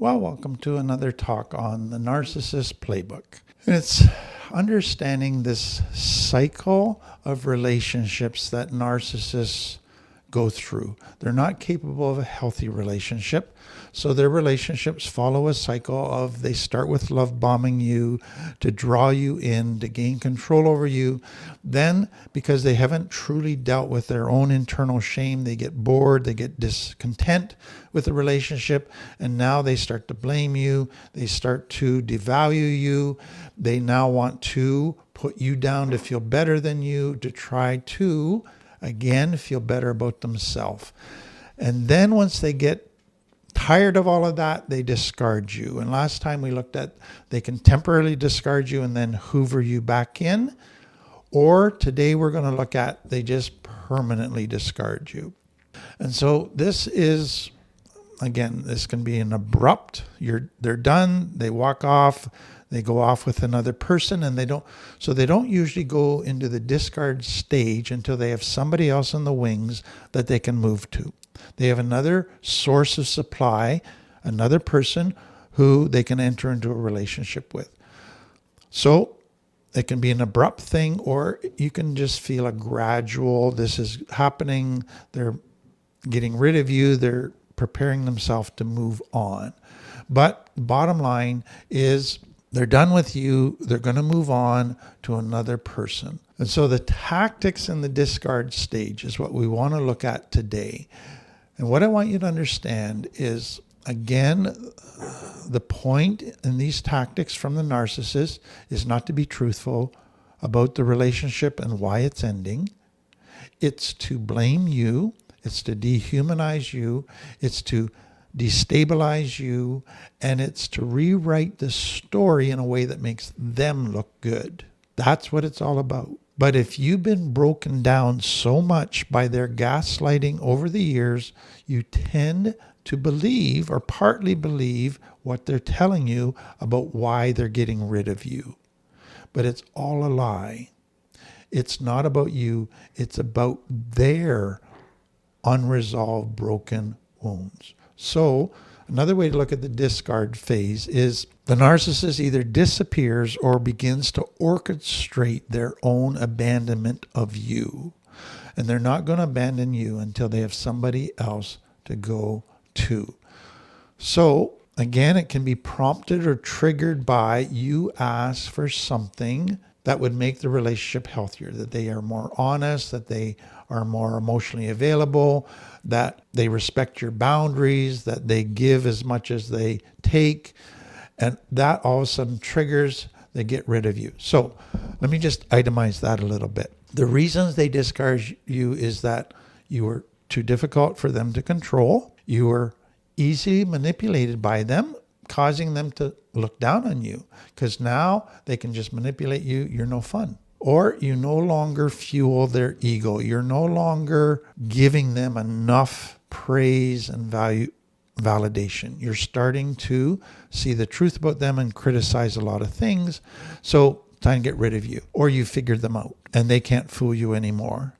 Well, welcome to another talk on the Narcissist Playbook. And it's understanding this cycle of relationships that narcissists go through. They're not capable of a healthy relationship. So their relationships follow a cycle of they start with love bombing you to draw you in, to gain control over you. Then, because they haven't truly dealt with their own internal shame, they get bored, they get discontent with the relationship, and now they start to blame you. They start to devalue you. They now want to put you down to feel better than you, to try to again, feel better about themselves. And then once they get tired of all of that, they discard you. And last time we looked at they can temporarily discard you and then hoover you back in. Or today we're going to look at they just permanently discard you. And so this is, again, this can be an abrupt, they're done, they walk off, they go off with another person, and they don't usually go into the discard stage until they have somebody else in the wings that they can move to. They have another source of supply, another person who they can enter into a relationship with. So it can be an abrupt thing, or you can just feel a gradual, this is happening, they're getting rid of you, they're preparing themselves to move on. But bottom line is, they're done with you. They're going to move on to another person. And so the tactics in the discard stage is what we want to look at today. And what I want you to understand is, again, the point in these tactics from the narcissist is not to be truthful about the relationship and why it's ending. It's to blame you. It's to dehumanize you. It's to destabilize you, and it's to rewrite the story in a way that makes them look good. That's what it's all about. But if you've been broken down so much by their gaslighting over the years, you tend to believe or partly believe what they're telling you about why they're getting rid of you. But it's all a lie. It's not about you. It's about their unresolved broken wounds. So another way to look at the discard phase is the narcissist either disappears or begins to orchestrate their own abandonment of you. And they're not going to abandon you until they have somebody else to go to. So again, it can be prompted or triggered by you ask for something that would make the relationship healthier, that they are more honest, that they are more emotionally available, that they respect your boundaries, that they give as much as they take. And that all of a sudden triggers, they get rid of you. So let me just itemize that a little bit. The reasons they discard you is that you were too difficult for them to control. You were easily manipulated by them, causing them to look down on you because now they can just manipulate you. You're no fun. Or you no longer fuel their ego. You're no longer giving them enough praise and validation. You're starting to see the truth about them and criticize a lot of things. So time to get rid of you. Or you figured them out and they can't fool you anymore.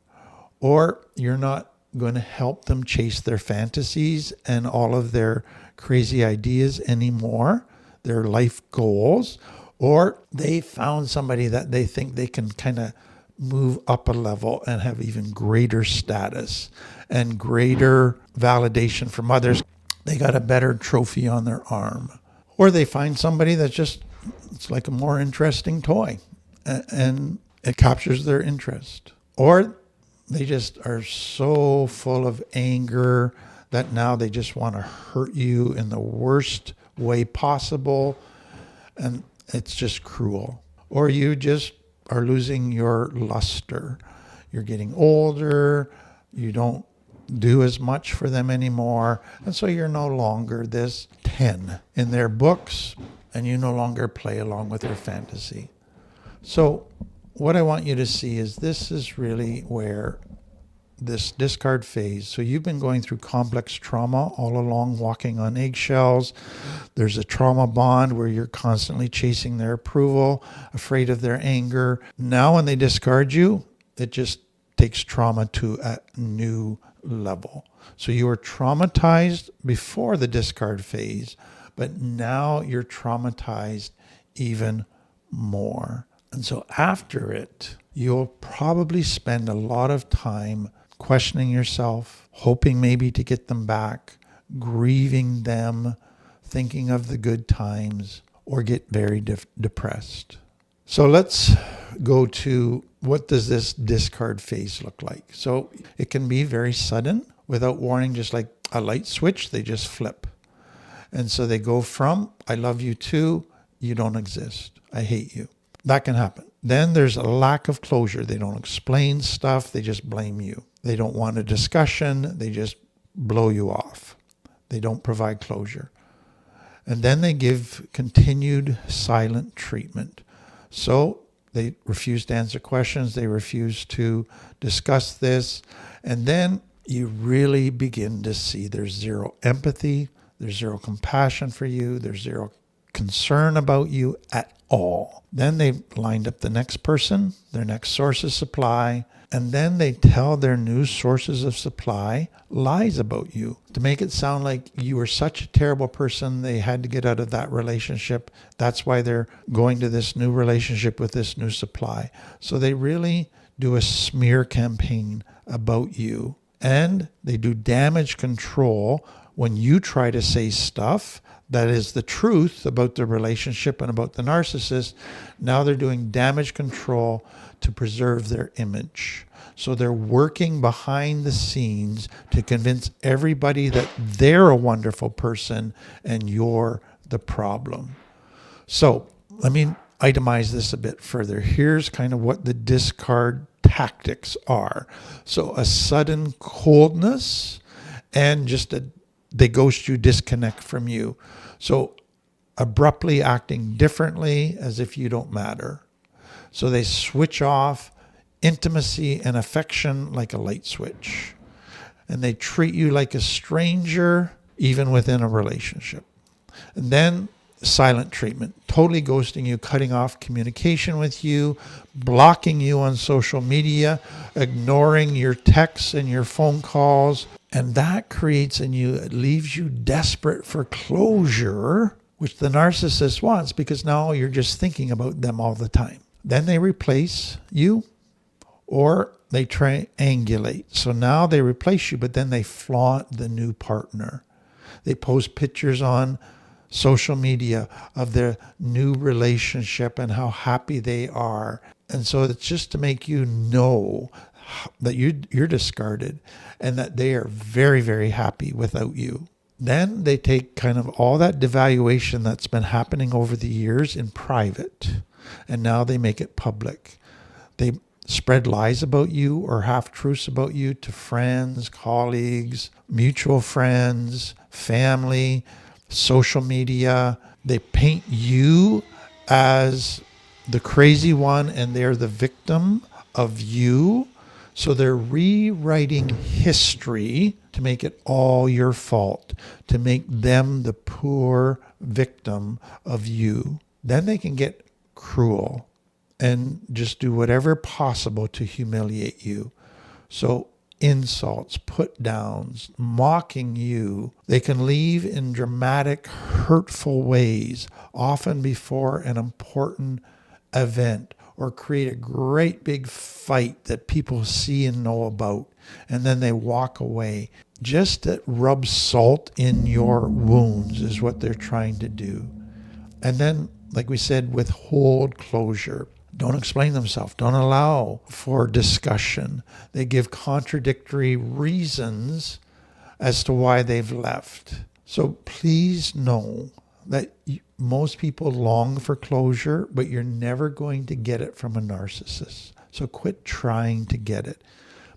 Or you're not going to help them chase their fantasies and all of their crazy ideas anymore, their life goals. Or they found somebody that they think they can kind of move up a level and have even greater status and greater validation from others. They got a better trophy on their arm. Or they find somebody that's just, it's like a more interesting toy and it captures their interest. Or they just are so full of anger that now they just want to hurt you in the worst way possible. And it's just cruel. Or you just are losing your luster. You're getting older. You don't do as much for them anymore. And so you're no longer this 10 in their books, and you no longer play along with their fantasy. So what I want you to see is this is really where this discard phase. So you've been going through complex trauma all along, walking on eggshells. There's a trauma bond where you're constantly chasing their approval, afraid of their anger. Now when they discard you, it just takes trauma to a new level. So you were traumatized before the discard phase, but now you're traumatized even more. And so after it, you'll probably spend a lot of time questioning yourself, hoping maybe to get them back, grieving them, thinking of the good times, or get very depressed. So let's go to, what does this discard phase look like? So it can be very sudden, without warning, just like a light switch, they just flip. And so they go from, I love you, to, you don't exist, I hate you. That can happen. Then there's a lack of closure. They don't explain stuff, they just blame you. They don't want a discussion, they just blow you off. They don't provide closure. And then they give continued silent treatment. So they refuse to answer questions, they refuse to discuss this, and then you really begin to see there's zero empathy, there's zero compassion for you, there's zero concern about you at all. Then they lined up the next person, their next source of supply, and then they tell their new sources of supply lies about you to make it sound like you were such a terrible person, they had to get out of that relationship. That's why they're going to this new relationship with this new supply. So they really do a smear campaign about you, and they do damage control when you try to say stuff that is the truth about the relationship and about the narcissist. Now they're doing damage control to preserve their image. So they're working behind the scenes to convince everybody that they're a wonderful person and you're the problem. So let me itemize this a bit further. Here's kind of what the discard tactics are. So a sudden coldness and just they ghost you, disconnect from you. So abruptly acting differently as if you don't matter. So they switch off intimacy and affection like a light switch. And they treat you like a stranger, even within a relationship. And then silent treatment, totally ghosting you, cutting off communication with you, blocking you on social media, ignoring your texts and your phone calls. And that creates in you, it leaves you desperate for closure, which the narcissist wants, because now you're just thinking about them all the time. Then they replace you, or they triangulate. So now they replace you, but then they flaunt the new partner. They post pictures on social media of their new relationship and how happy they are. And so it's just to make you know that you're discarded and that they are very, very happy without you. Then they take kind of all that devaluation that's been happening over the years in private, and now they make it public. They spread lies about you or half-truths about you to friends, colleagues, mutual friends, family, social media. They paint you as the crazy one and they're the victim of you. So they're rewriting history to make it all your fault, to make them the poor victim of you. Then they can get cruel and just do whatever possible to humiliate you. So insults, put downs, mocking you. They can leave in dramatic, hurtful ways, often before an important event, or create a great big fight that people see and know about, and then they walk away. Just to rub salt in your wounds is what they're trying to do. And then, like we said, withhold closure. Don't explain themselves. Don't allow for discussion. They give contradictory reasons as to why they've left. So please know that most people long for closure, but you're never going to get it from a narcissist. So quit trying to get it.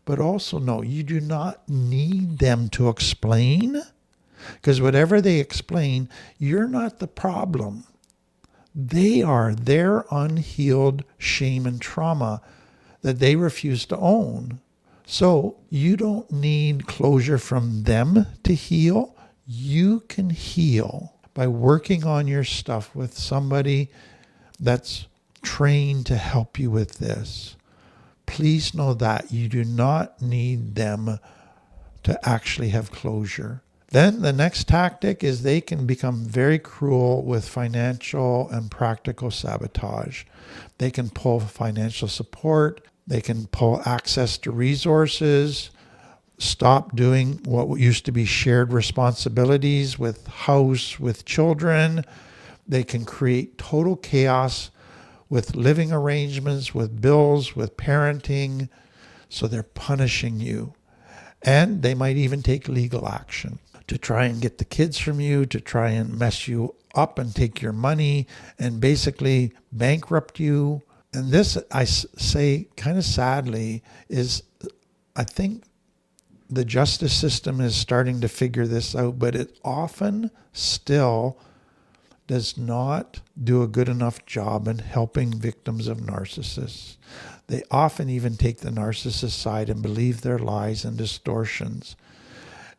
But also know you do not need them to explain, because whatever they explain, you're not the problem. They are their unhealed shame and trauma that they refuse to own. So you don't need closure from them to heal. You can heal by working on your stuff with somebody that's trained to help you with this. Please know that you do not need them to actually have closure. Then the next tactic is they can become very cruel with financial and practical sabotage. They can pull financial support. They can pull access to resources, stop doing what used to be shared responsibilities with house, with children. They can create total chaos with living arrangements, with bills, with parenting. So they're punishing you. And they might even take legal action to try and get the kids from you, to try and mess you up and take your money and basically bankrupt you. And this, I say kind of sadly, is I think the justice system is starting to figure this out, but it often still does not do a good enough job in helping victims of narcissists. They often even take the narcissist side and believe their lies and distortions.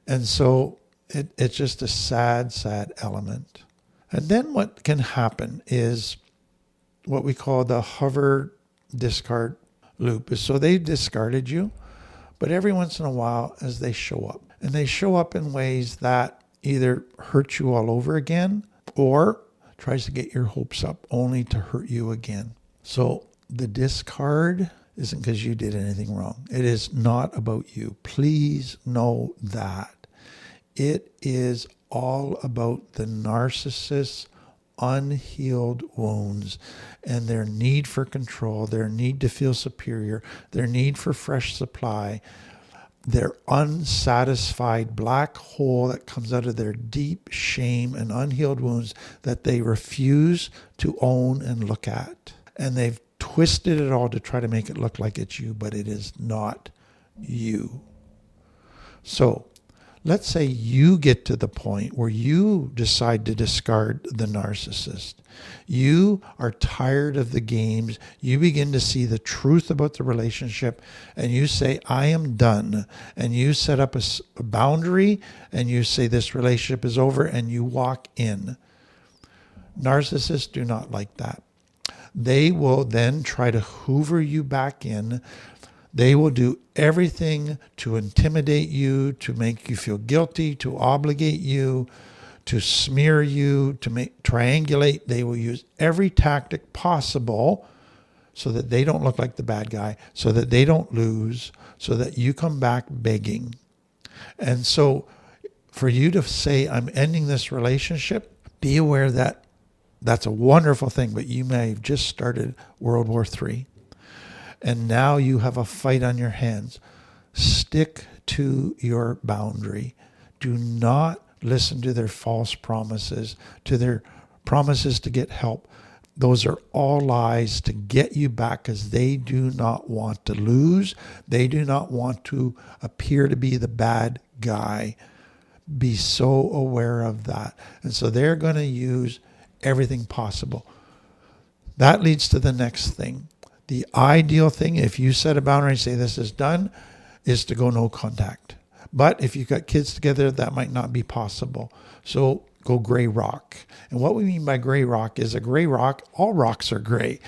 And so it's just a sad, sad element. And then what can happen is what we call the hover discard loop. So they've discarded you, but every once in a while as they show up, and they show up in ways that either hurt you all over again or tries to get your hopes up only to hurt you again. So the discard isn't because you did anything wrong. It is not about you. Please know that. It is all about the narcissist's unhealed wounds and their need for control, their need to feel superior, their need for fresh supply, their unsatisfied black hole that comes out of their deep shame and unhealed wounds that they refuse to own and look at. And they've twisted it all to try to make it look like it's you, but it is not you. So let's say you get to the point where you decide to discard the narcissist. You are tired of the games. You begin to see the truth about the relationship and you say, I am done. And you set up a boundary and you say this relationship is over and you walk in. Narcissists do not like that. They will then try to hoover you back in. They will do everything to intimidate you, to make you feel guilty, to obligate you, to smear you, to triangulate. They will use every tactic possible so that they don't look like the bad guy, so that they don't lose, so that you come back begging. And so for you to say, I'm ending this relationship, be aware that that's a wonderful thing, but you may have just started World War III. And now you have a fight on your hands. Stick to your boundary. Do not listen to their false promises, to their promises to get help. Those are all lies to get you back because they do not want to lose. They do not want to appear to be the bad guy. Be so aware of that. And so they're going to use everything possible. That leads to the next thing. The ideal thing, if you set a boundary and say this is done, is to go no contact. But if you've got kids together, that might not be possible. So go gray rock. And what we mean by gray rock is a gray rock, all rocks are gray.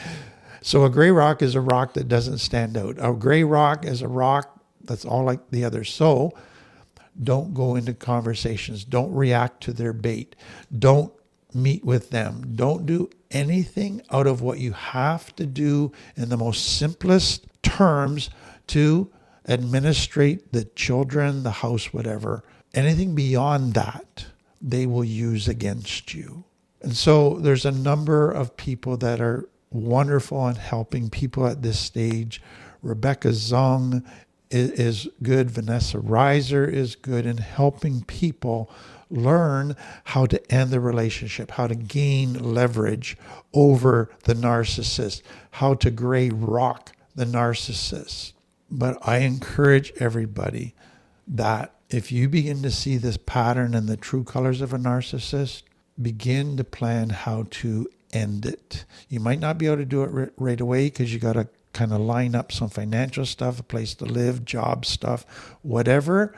So a gray rock is a rock that doesn't stand out. A gray rock is a rock that's all like the others. So don't go into conversations. Don't react to their bait. Don't meet with them. Don't do anything out of what you have to do in the most simplest terms to administrate the children, the house, whatever. Anything beyond that, they will use against you. And so there's a number of people that are wonderful in helping people at this stage. Rebecca Zung is good. Vanessa Reiser is good in helping people learn how to end the relationship, how to gain leverage over the narcissist, how to gray rock the narcissist. But I encourage everybody that if you begin to see this pattern and the true colors of a narcissist, begin to plan how to end it. You might not be able to do it right away because you got to kind of line up some financial stuff, a place to live, job stuff, whatever.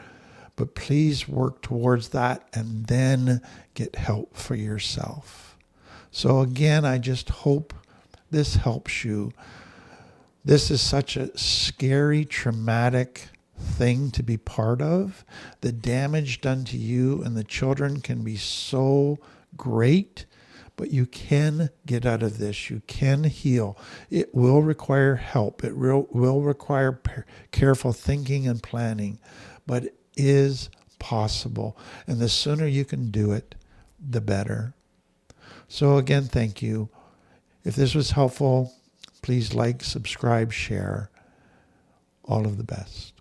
But please work towards that and then get help for yourself. So again, I just hope this helps you. This is such a scary, traumatic thing to be part of. The damage done to you and the children can be so great, but you can get out of this. You can heal. It will require help. It will require careful thinking and planning, but it is possible. And the sooner you can do it, the better. So again, thank you. If this was helpful, please like, subscribe, share. All of the best.